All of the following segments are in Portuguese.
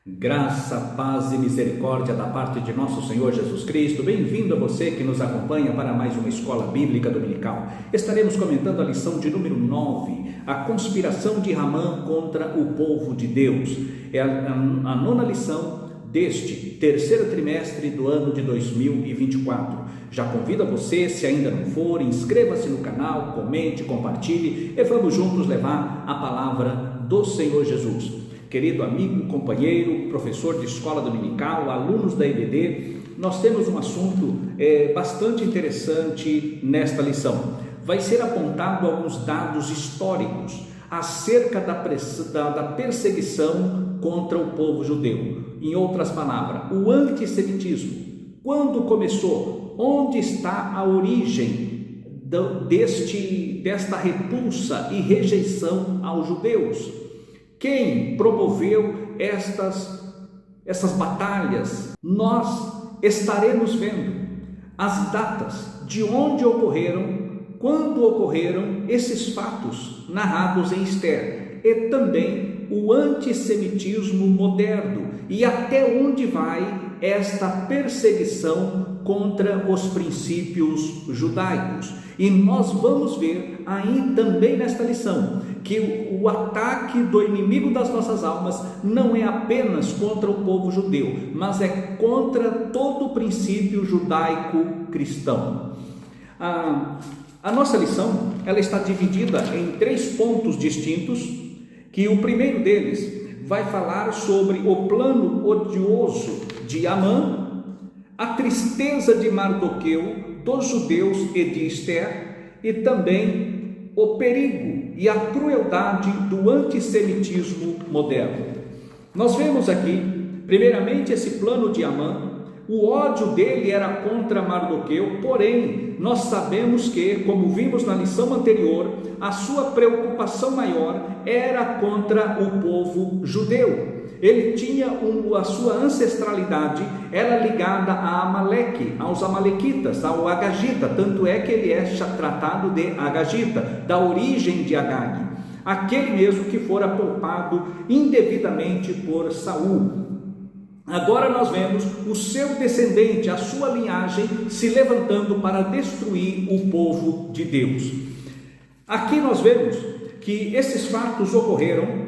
Graça, paz e misericórdia da parte de nosso Senhor Jesus Cristo. Bem-vindo a você que nos acompanha para mais uma Escola Bíblica Dominical. Estaremos comentando a lição de número 9, a conspiração de Ramã contra o povo de Deus. É a nona lição deste terceiro trimestre do ano de 2024. Já convido a você, se ainda não for, inscreva-se no canal, comente, compartilhe e vamos juntos levar a palavra do Senhor Jesus. Querido amigo, companheiro, professor de escola dominical, alunos da EBD, nós temos um assunto bastante interessante nesta lição. Vai ser apontado alguns dados históricos acerca da perseguição contra o povo judeu. Em outras palavras, o antissemitismo. Quando começou? Onde está a origem desta repulsa e rejeição aos judeus? Quem promoveu essas batalhas? Nós estaremos vendo as datas de onde ocorreram, quando ocorreram esses fatos narrados em Esther, e também o antissemitismo moderno e até onde vai esta perseguição contra os princípios judaicos. E nós vamos ver aí também nesta lição que o ataque do inimigo das nossas almas não é apenas contra o povo judeu, mas é contra todo o princípio judaico-cristão. A nossa lição ela está dividida em 3 pontos distintos, que o primeiro deles vai falar sobre o plano odioso de Amã, a tristeza de Mardoqueu, dos judeus e de Esther, e também o perigo e a crueldade do antissemitismo moderno. Nós vemos aqui, primeiramente, esse plano de Amã. O ódio dele era contra Mardoqueu, porém, nós sabemos que, como vimos na lição anterior, a sua preocupação maior era contra o povo judeu. Ele tinha a sua ancestralidade, era ligada a Amaleque, aos amalequitas, ao Agagita, tanto é que ele é tratado de Agagita, da origem de Agag, aquele mesmo que fora poupado indevidamente por Saul. Agora nós vemos o seu descendente, a sua linhagem, se levantando para destruir o povo de Deus. Aqui nós vemos que esses fatos ocorreram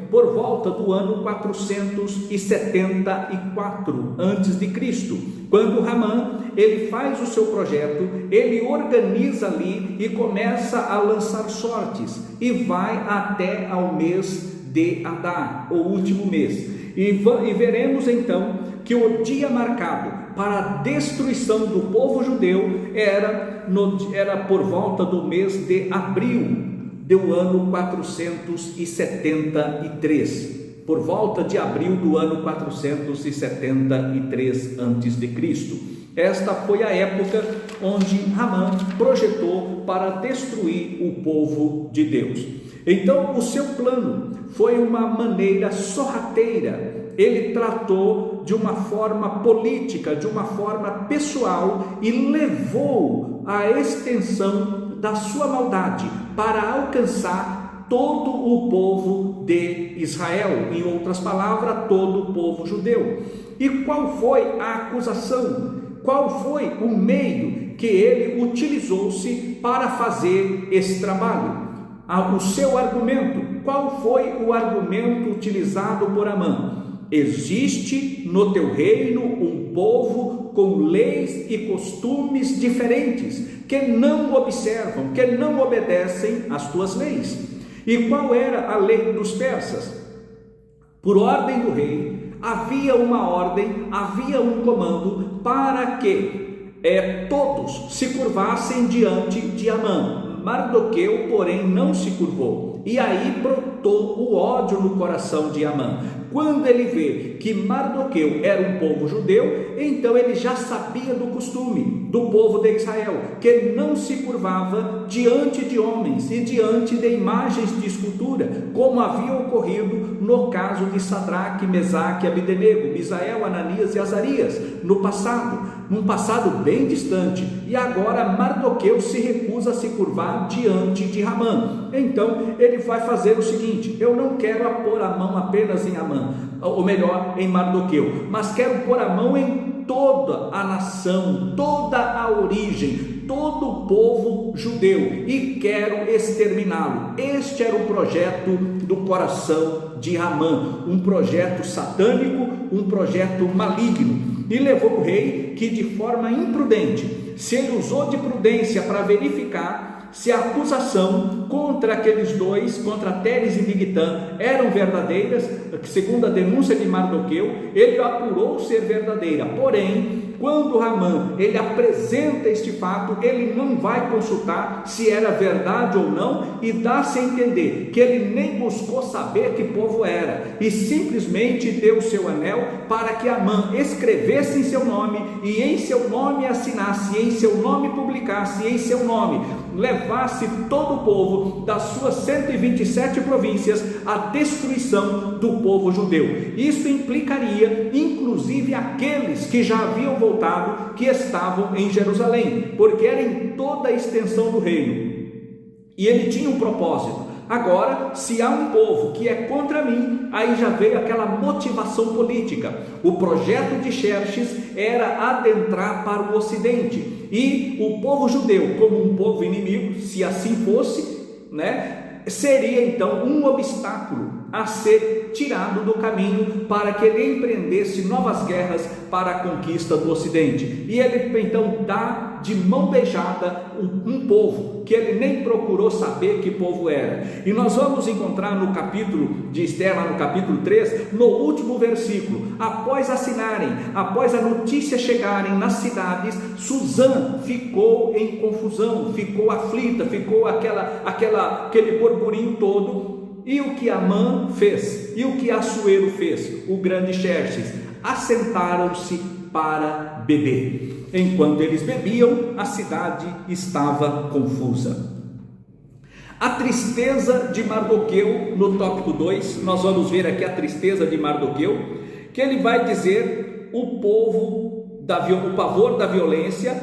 por volta do ano 474 a.C., quando Ramã ele faz o seu projeto, ele organiza ali e começa a lançar sortes e vai até ao mês de Adar, o último mês. E veremos então que o dia marcado para a destruição do povo judeu era por volta do mês de abril do ano 473, por volta de abril do ano 473 a.C. Esta foi a época onde Ramã projetou para destruir o povo de Deus. Então, o seu plano foi uma maneira sorrateira. Ele tratou de uma forma política, de uma forma pessoal e levou a extensão da sua maldade para alcançar todo o povo de Israel, em outras palavras, todo o povo judeu. E qual foi a acusação? Qual foi o meio que ele utilizou-se para fazer esse trabalho? O seu argumento. Qual foi o argumento utilizado por Amã? Existe no teu reino um povo com leis e costumes diferentes, que não observam, que não obedecem às tuas leis. E qual era a lei dos persas? Por ordem do rei, havia uma ordem, havia um comando para que todos se curvassem diante de Amã. Mardoqueu, porém, não se curvou. E aí brotou o ódio no coração de Amã. Quando ele vê que Mardoqueu era um povo judeu, então ele já sabia do costume do povo de Israel, que não se curvava diante de homens e diante de imagens de escultura, como havia ocorrido no caso de Sadraque, Mesaque, Abdenego, Misael, Ananias e Azarias, num passado bem distante. E agora Mardoqueu se recusa a se curvar diante de Ramã. Então ele vai fazer o seguinte: seguinte: eu não quero pôr a mão apenas em Amã, ou melhor, em Mardoqueu, mas quero pôr a mão em toda a nação, toda a origem, todo o povo judeu, e quero exterminá-lo. Este era o projeto do coração de Amã, um projeto satânico, um projeto maligno, e levou o rei que, de forma imprudente, se ele usou de prudência para verificar se a acusação contra aqueles dois, contra Teres e Bigtã, eram verdadeiras, segundo a denúncia de Mardoqueu, ele apurou ser verdadeira. Porém, quando Amã ele apresenta este fato, ele não vai consultar se era verdade ou não, e dá-se a entender que ele nem buscou saber que povo era, e simplesmente deu o seu anel para que Amã escrevesse em seu nome, e em seu nome assinasse, e em seu nome publicasse, e em seu nome levasse todo o povo das suas 127 províncias à destruição do povo judeu. Isso implicaria inclusive aqueles que já haviam voltado, que estavam em Jerusalém, porque era em toda a extensão do reino, e ele tinha um propósito. Agora, se há um povo que é contra mim, aí já veio aquela motivação política. O projeto de Xerxes era adentrar para o ocidente, e o povo judeu, como um povo inimigo, se assim fosse, seria então um obstáculo a ser tirado do caminho para que ele empreendesse novas guerras para a conquista do ocidente. E ele então dá de mão beijada um povo que ele nem procurou saber que povo era. E nós vamos encontrar no capítulo de Esther, lá no capítulo 3, no último versículo: após assinarem, após a notícia chegarem nas cidades, Suzã ficou em confusão, ficou aflita, ficou aquele burburinho todo. E o que Amã fez? E o que Assuero fez? O grande Xerxes: assentaram-se para beber. Enquanto eles bebiam, a cidade estava confusa. A tristeza de Mardoqueu, no tópico 2, nós vamos ver aqui a tristeza de Mardoqueu, que ele vai dizer o pavor da violência,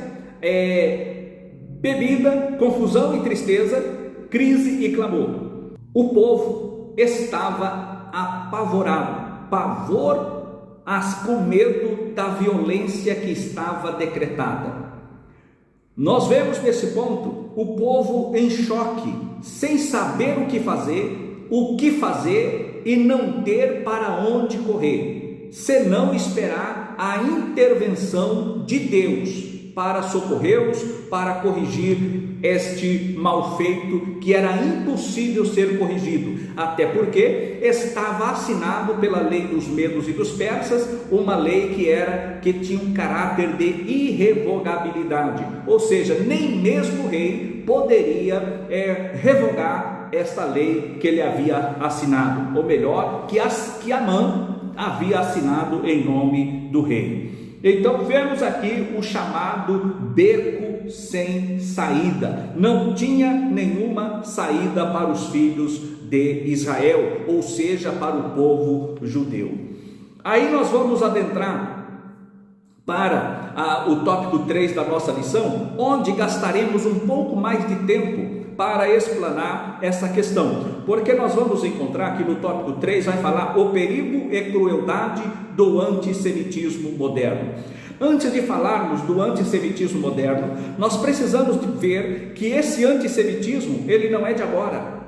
bebida, confusão e tristeza, crise e clamor. O povo estava apavorado, com medo da violência que estava decretada. Nós vemos nesse ponto o povo em choque, sem saber o que fazer e não ter para onde correr, senão esperar a intervenção de Deus para socorrê-los, para corrigir este mal feito que era impossível ser corrigido, até porque estava assinado pela lei dos medos e dos persas, uma lei que tinha um caráter de irrevogabilidade, ou seja, nem mesmo o rei poderia revogar esta lei que ele havia assinado, ou melhor, que Amã havia assinado em nome do rei. Então vemos aqui o chamado beco sem saída. Não tinha nenhuma saída para os filhos de Israel, ou seja, para o povo judeu. Aí nós vamos adentrar para o tópico 3 da nossa lição, onde gastaremos um pouco mais de tempo para explanar essa questão, porque nós vamos encontrar que no tópico 3 vai falar o perigo e crueldade do antissemitismo moderno. Antes de falarmos do antissemitismo moderno, nós precisamos de ver que esse antissemitismo, ele não é de agora,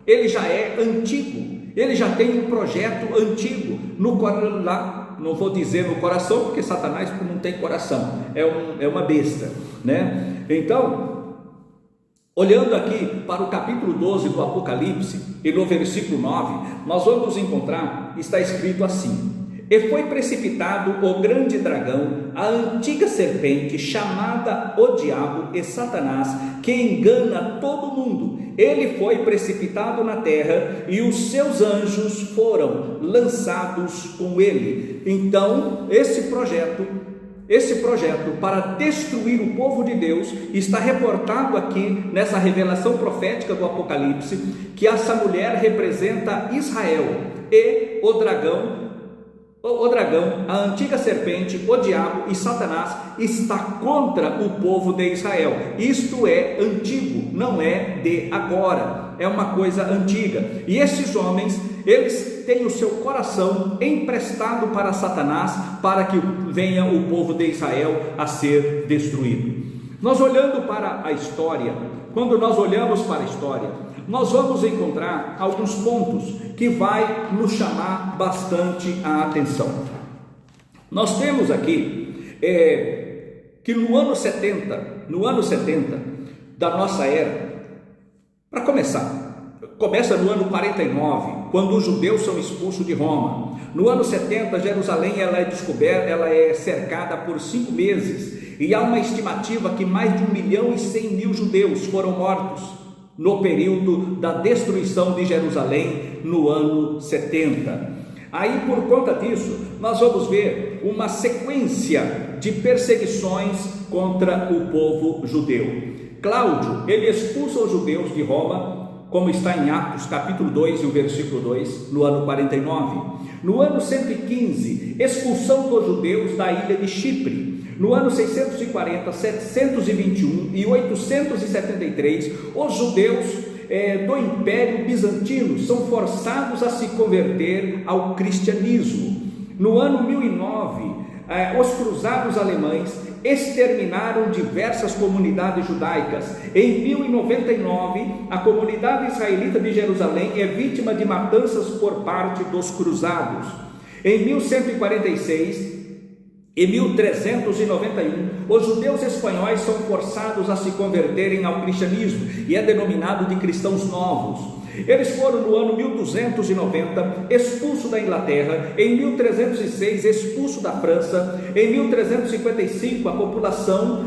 ele já é antigo, ele já tem um projeto antigo, não vou dizer no coração, porque Satanás não tem coração, é uma besta, Então, olhando aqui para o capítulo 12 do Apocalipse, e no versículo 9, nós vamos encontrar, está escrito assim: e foi precipitado o grande dragão, a antiga serpente, chamada o diabo e Satanás, que engana todo mundo. Ele foi precipitado na terra, e os seus anjos foram lançados com ele. Então, esse projeto para destruir o povo de Deus está reportado aqui nessa revelação profética do Apocalipse, que essa mulher representa Israel, e o dragão, a antiga serpente, o diabo e Satanás está contra o povo de Israel. Isto é antigo, não é de agora. é uma coisa antiga. E esses homens, eles têm o seu coração emprestado para Satanás, para que venha o povo de Israel a ser destruído. Nós olhando para a história, quando nós olhamos para a história, nós vamos encontrar alguns pontos que vai nos chamar bastante a atenção. Nós temos aqui que no ano 70 da nossa era, para começar, começa no ano 49, quando os judeus são expulsos de Roma. No ano 70, Jerusalém ela é cercada por 5 meses, e há uma estimativa que mais de 1.100.000 judeus foram mortos no período da destruição de Jerusalém no ano 70. Aí, por conta disso, nós vamos ver uma sequência de perseguições contra o povo judeu. Cláudio, ele expulsa os judeus de Roma, como está em Atos capítulo 2 e o versículo 2, no ano 49. No ano 115, expulsão dos judeus da ilha de Chipre. No ano 640, 721 e 873, os judeus do Império Bizantino são forçados a se converter ao cristianismo. No ano 1009, os cruzados alemães exterminaram diversas comunidades judaicas. Em 1099, a comunidade israelita de Jerusalém é vítima de matanças por parte dos cruzados. Em 1146 e 1391, os judeus espanhóis são forçados a se converterem ao cristianismo e é denominado de cristãos novos. Eles foram no ano 1290 expulsos da Inglaterra, em 1306 expulsos da França, em 1355 a população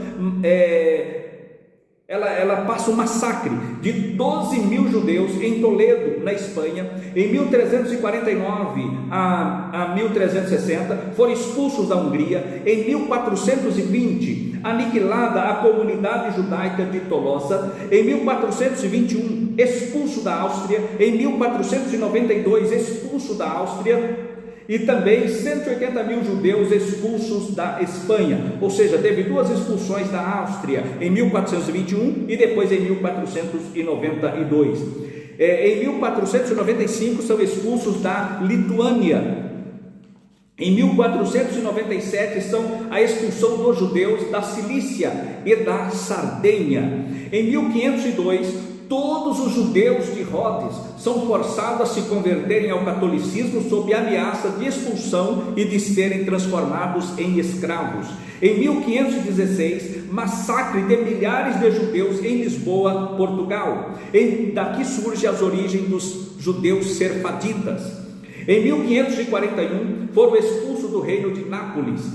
ela passa um massacre de 12.000 judeus em Toledo, na Espanha. Em 1349 a 1360 foram expulsos da Hungria. Em 1420 aniquilada a comunidade judaica de Tolosa. Em 1421 expulso da Áustria. Em 1492 expulso da Áustria. E também 180.000 judeus expulsos da Espanha, ou seja, teve 2 expulsões da Áustria, em 1421 e depois em 1492. Em 1495 são expulsos da Lituânia. Em 1497 são a expulsão dos judeus da Cilícia e da Sardenha. Em 1502, todos os judeus de Rhodes são forçados a se converterem ao catolicismo sob ameaça de expulsão e de serem transformados em escravos. Em 1516, massacre de milhares de judeus em Lisboa, Portugal. Daqui surge as origens dos judeus serfaditas. Em 1541, foram expulsos do reino de Nápoles.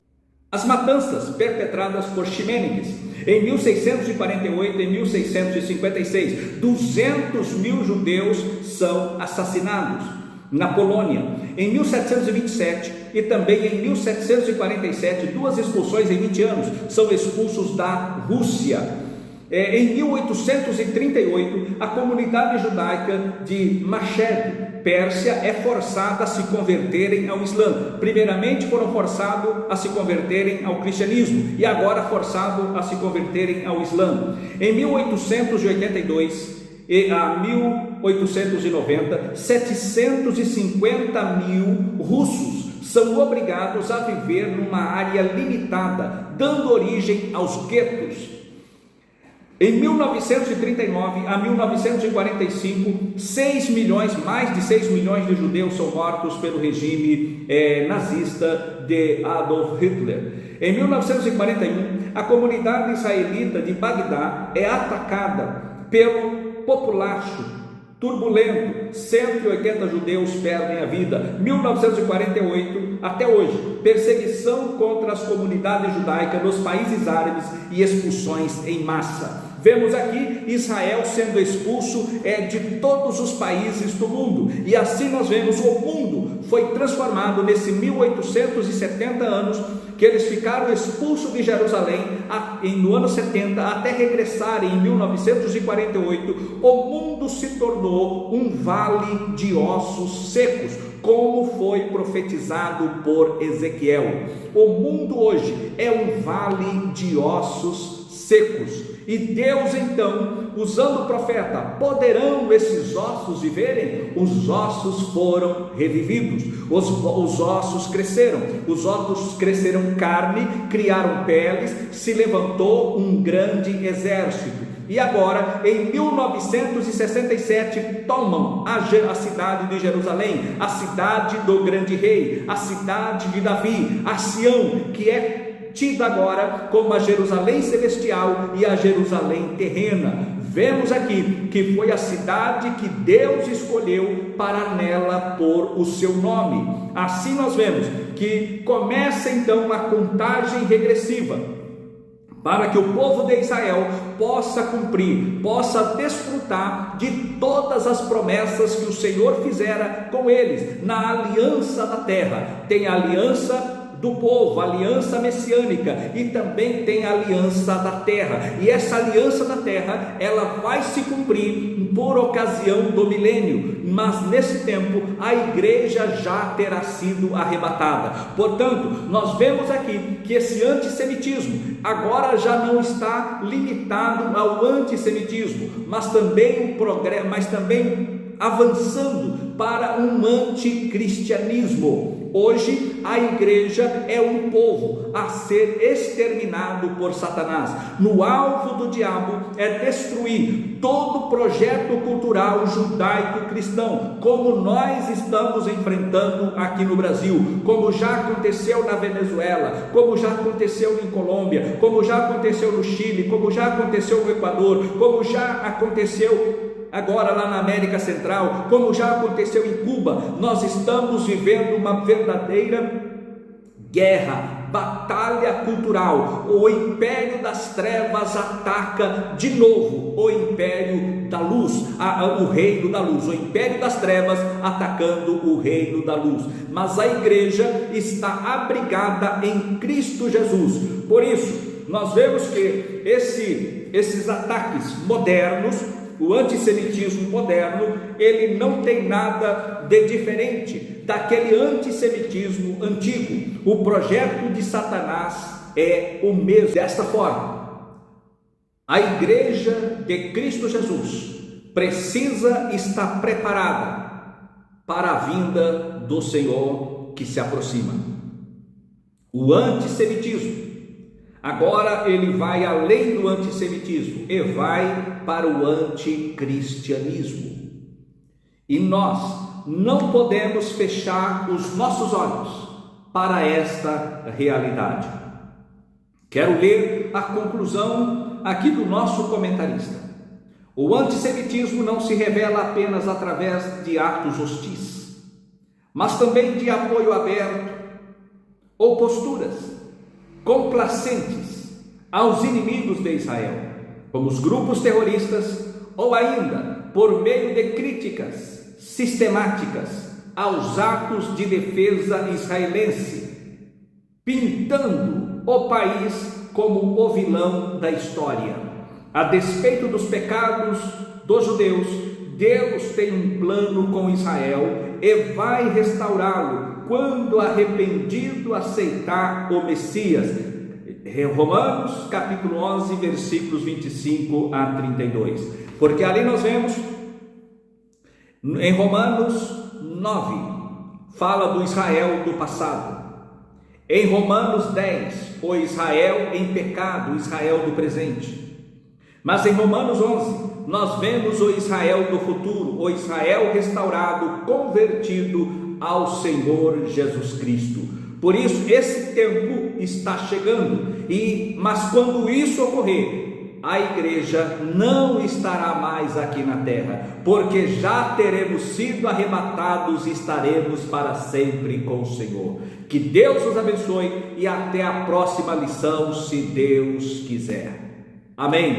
As matanças perpetradas por Ximenes. Em 1648 e 1656, 200.000 judeus são assassinados na Polônia. Em 1727 e também em 1747, 2 expulsões em 20 anos, são expulsos da Rússia. Em 1838, a comunidade judaica de Mashhad, Pérsia, é forçada a se converterem ao Islã. Primeiramente foram forçados a se converterem ao cristianismo e agora forçados a se converterem ao Islã. Em 1882 e a 1890, 750.000 russos são obrigados a viver numa área limitada, dando origem aos guetos. Em 1939 a 1945, mais de 6 milhões de judeus são mortos pelo regime nazista de Adolf Hitler. Em 1941, a comunidade israelita de Bagdá é atacada pelo populacho turbulento, 180 judeus perdem a vida. 1948 até hoje, perseguição contra as comunidades judaicas nos países árabes e expulsões em massa. Vemos aqui Israel sendo expulso de todos os países do mundo, e assim nós vemos o mundo foi transformado nesse 1870 anos que eles ficaram expulsos de Jerusalém no ano 70 até regressarem em 1948. O mundo se tornou um vale de ossos secos, como foi profetizado por Ezequiel. O mundo hoje é um vale de ossos secos. E Deus então, usando o profeta: poderão esses ossos viverem? Os ossos foram revividos, os ossos cresceram, os ossos cresceram carne, criaram peles, se levantou um grande exército. E agora, em 1967, tomam a cidade de Jerusalém, a cidade do grande rei, a cidade de Davi, a Sião, que é tida agora como a Jerusalém celestial e a Jerusalém terrena. Vemos aqui que foi a cidade que Deus escolheu para nela pôr o seu nome. Assim nós vemos que começa então a contagem regressiva, para que o povo de Israel possa cumprir, possa desfrutar de todas as promessas que o Senhor fizera com eles, na aliança da terra. Tem a aliança do povo, a aliança messiânica, e também tem a aliança da terra, e essa aliança da terra, ela vai se cumprir por ocasião do milênio, mas nesse tempo a igreja já terá sido arrebatada. Portanto, nós vemos aqui que esse antissemitismo agora já não está limitado ao antissemitismo, mas também avançando para um anticristianismo. Hoje a igreja é um povo a ser exterminado por Satanás. No alvo do diabo é destruir todo projeto cultural judaico-cristão, como nós estamos enfrentando aqui no Brasil, como já aconteceu na Venezuela, como já aconteceu em Colômbia, como já aconteceu no Chile, como já aconteceu no Equador, como já aconteceu agora lá na América Central, como já aconteceu em Cuba. Nós estamos vivendo uma verdadeira guerra, batalha cultural. O império das trevas ataca de novo o império da luz, o reino da luz, o império das trevas atacando o reino da luz. Mas a igreja está abrigada em Cristo Jesus. Por isso, nós vemos que esses ataques modernos, o antissemitismo moderno, ele não tem nada de diferente daquele antissemitismo antigo. O projeto de Satanás é o mesmo. Desta forma, a igreja de Cristo Jesus precisa estar preparada para a vinda do Senhor que se aproxima. O antissemitismo agora ele vai além do antissemitismo e vai para o anticristianismo. E nós não podemos fechar os nossos olhos para esta realidade. Quero ler a conclusão aqui do nosso comentarista. O antissemitismo não se revela apenas através de atos hostis, mas também de apoio aberto ou posturas complacentes aos inimigos de Israel, como os grupos terroristas, ou ainda por meio de críticas sistemáticas aos atos de defesa israelense, pintando o país como o vilão da história. A despeito dos pecados dos judeus, Deus tem um plano com Israel e vai restaurá-lo quando arrependido aceitar o Messias. Romanos capítulo 11, versículos 25 a 32. Porque ali nós vemos, em Romanos 9, fala do Israel do passado. Em Romanos 10, o Israel em pecado, o Israel do presente. Mas em Romanos 11, nós vemos o Israel do futuro, o Israel restaurado, convertido ao Senhor Jesus Cristo. Por isso esse tempo está chegando, mas quando isso ocorrer, a igreja não estará mais aqui na terra, porque já teremos sido arrebatados e estaremos para sempre com o Senhor. Que Deus os abençoe e até a próxima lição, se Deus quiser. Amém.